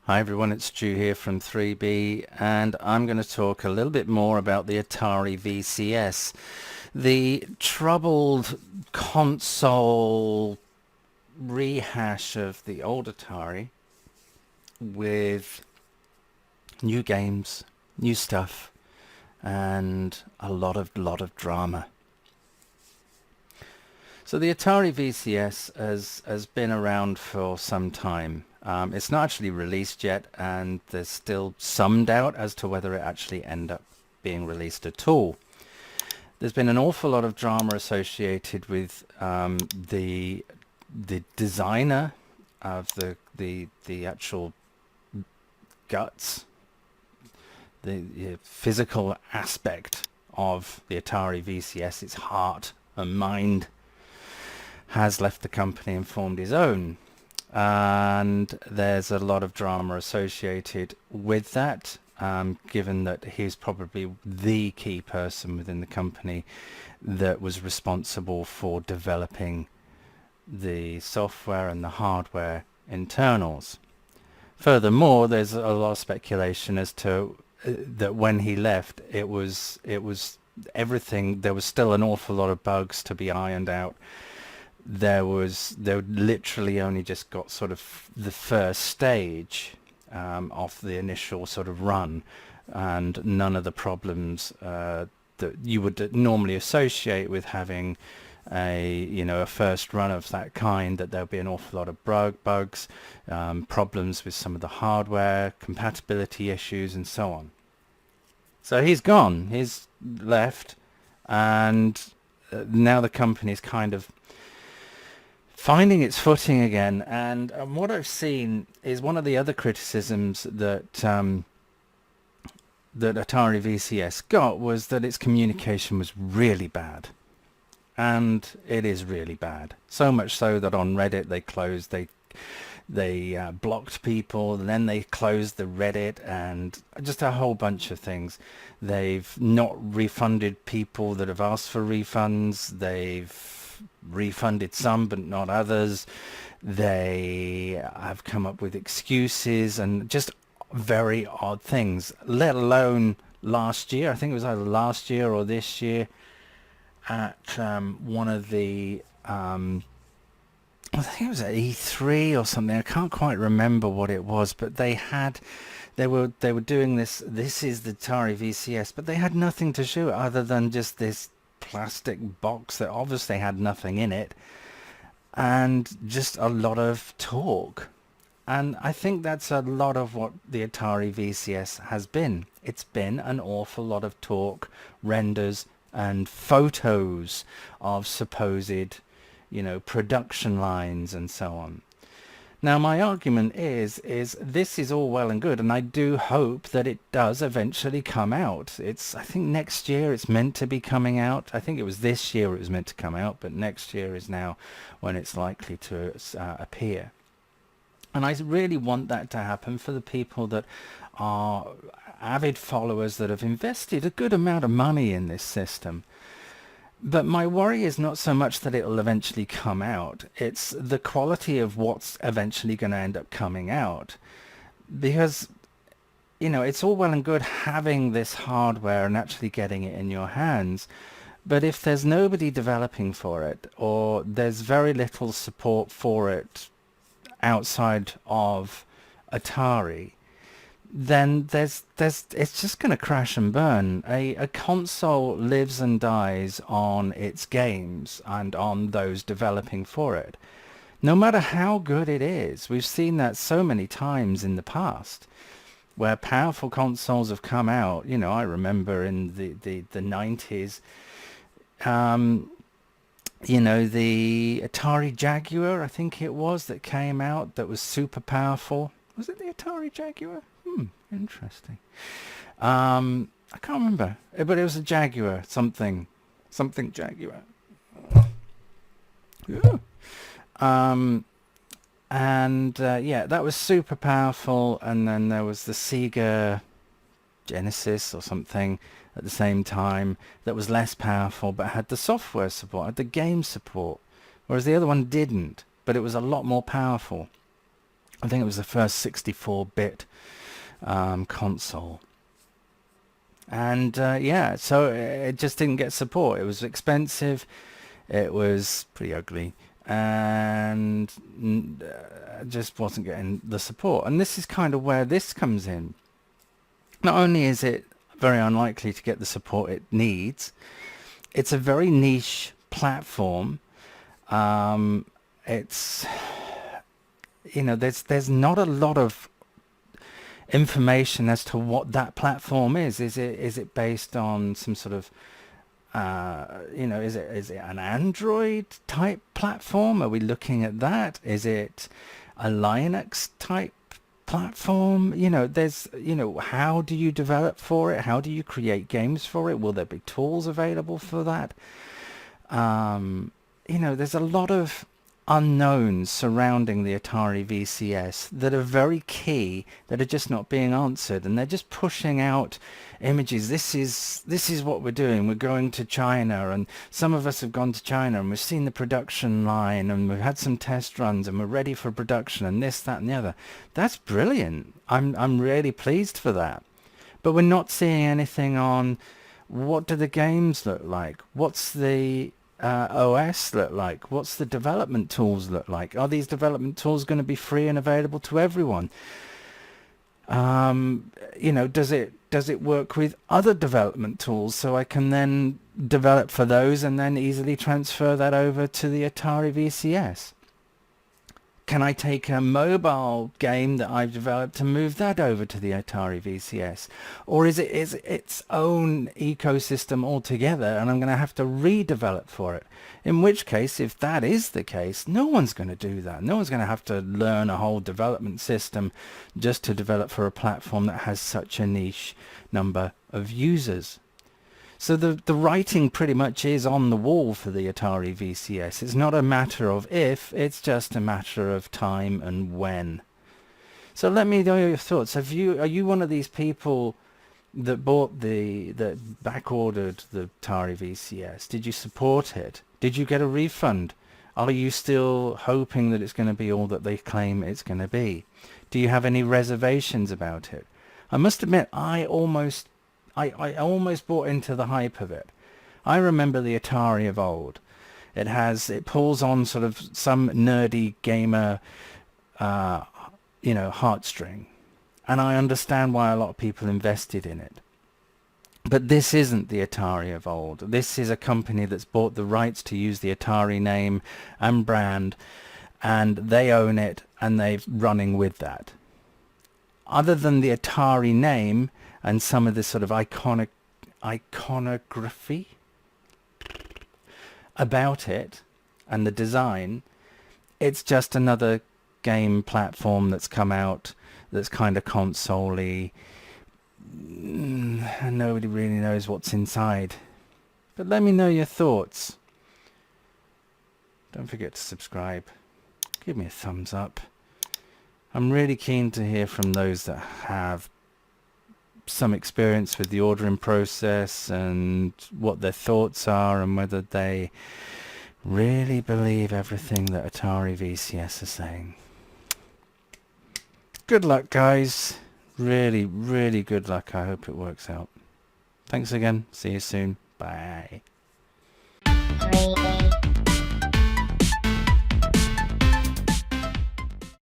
Hi everyone, it's Stu here from 3B, and I'm going to talk a little bit more about the Atari VCS, the troubled console rehash of the old Atari with new games, new stuff, and a lot of drama. So the Atari VCS has been around for some time. It's not actually released yet, and there's still some doubt as to whether it actually end up being released at all. There's been an awful lot of drama associated with the designer of the actual guts, the physical aspect of the Atari VCS, its heart and mind, has left the company and formed his own. And there's a lot of drama associated with that, given that he's probably the key person within the company that was responsible for developing the software and the hardware internals. Furthermore, there's a lot of speculation as to that when he left, it was everything. There was still an awful lot of bugs to be ironed out. They literally only just got sort of the first stage of the initial sort of run, and none of the problems that you would normally associate with having a first run of that kind, that there'll be an awful lot of bugs, problems with some of the hardware, compatibility issues, and so on. So he's gone, he's left, and now the company's kind of finding its footing again. And what I've seen is one of the other criticisms that that Atari VCS got was that its communication was really bad. And it is really bad. So much so that on Reddit they blocked people, and then they closed the Reddit, and just a whole bunch of things. They've not refunded people that have asked for refunds. They've refunded some but not others. They have come up with excuses and just very odd things, let alone last year. I think it was either last year or this year at one of the I think it was at E3 or something. I can't quite remember what it was, but they were doing this is the Atari VCS, but they had nothing to show other than just this plastic box that obviously had nothing in it, and just a lot of talk. And I think that's a lot of what the Atari VCS has been. It's been an awful lot of talk, renders, and photos of supposed, production lines and so on. Now, my argument is this is all well and good, and I do hope that it does eventually come out. I think next year it's meant to be coming out. I think it was this year it was meant to come out, but next year is now when it's likely to appear. And I really want that to happen for the people that are avid followers that have invested a good amount of money in this system. But my worry is not so much that it'll eventually come out, it's the quality of what's eventually going to end up coming out. Because, it's all well and good having this hardware and actually getting it in your hands, but if there's nobody developing for it, or there's very little support for it outside of Atari, then it's just going to crash and burn. A console lives and dies on its games and on those developing for it, no matter how good it is. We've seen that so many times in the past where powerful consoles have come out. I remember in the 90s, the Atari Jaguar, I think it was, that came out that was super powerful. Was it the Atari Jaguar? Interesting. I can't remember, but it was a Jaguar, something Jaguar. Yeah. That was super powerful. And then there was the Sega Genesis or something at the same time that was less powerful, but had the software support, had the game support, whereas the other one didn't, but it was a lot more powerful. I think it was the first 64-bit console. And yeah, so it just didn't get support. It was expensive, it was pretty ugly, and just wasn't getting the support. And this is kind of where this comes in. Not only is it very unlikely to get the support it needs, it's a very niche platform. It's, you know, there's not a lot of information as to what that platform is. Is it based on some sort of you know, is it an Android type platform? Are we looking at that? Is it a Linux type platform? You know, there's, you know, how do you develop for it? How do you create games for it? Will there be tools available for that? You know, there's a lot of unknowns surrounding the Atari VCS that are very key, that are just not being answered, and they're just pushing out images. This is what we're doing. We're going to China, and some of us have gone to China, and we've seen the production line, and we've had some test runs, and we're ready for production, and this, that, and the other. That's brilliant. I'm really pleased for that. But we're not seeing anything on what do the games look like? What's the OS look like? What's the development tools look like? Are these development tools going to be free and available to everyone? You know, does it work with other development tools, so I can then develop for those and then easily transfer that over to the Atari VCS? Can I take a mobile game that I've developed and move that over to the Atari VCS? Or is it its own ecosystem altogether, and I'm going to have to redevelop for it? In which case, if that is the case, no one's going to do that. No one's going to have to learn a whole development system just to develop for a platform that has such a niche number of users. So the writing pretty much is on the wall for the Atari VCS. It's not a matter of if, it's just a matter of time and when. So let me know your thoughts. Are you one of these people that that back-ordered the Atari VCS? Did you support it? Did you get a refund? Are you still hoping that it's going to be all that they claim it's going to be? Do you have any reservations about it? I must admit, I almost bought into the hype of it. I remember the Atari of old. It pulls on sort of some nerdy gamer, you know, heartstring. And I understand why a lot of people invested in it. But this isn't the Atari of old. This is a company that's bought the rights to use the Atari name and brand, and they own it, and they're running with that. Other than the Atari name and some of this sort of iconography about it and the design, it's just another game platform that's come out that's kind of console-y, and nobody really knows what's inside. But let me know your thoughts. Don't forget to subscribe. Give me a thumbs up. I'm really keen to hear from those that have some experience with the ordering process and what their thoughts are, and whether they really believe everything that Atari VCS is saying. Good luck, guys. Really, really good luck. I hope it works out. Thanks again. See you soon. Bye.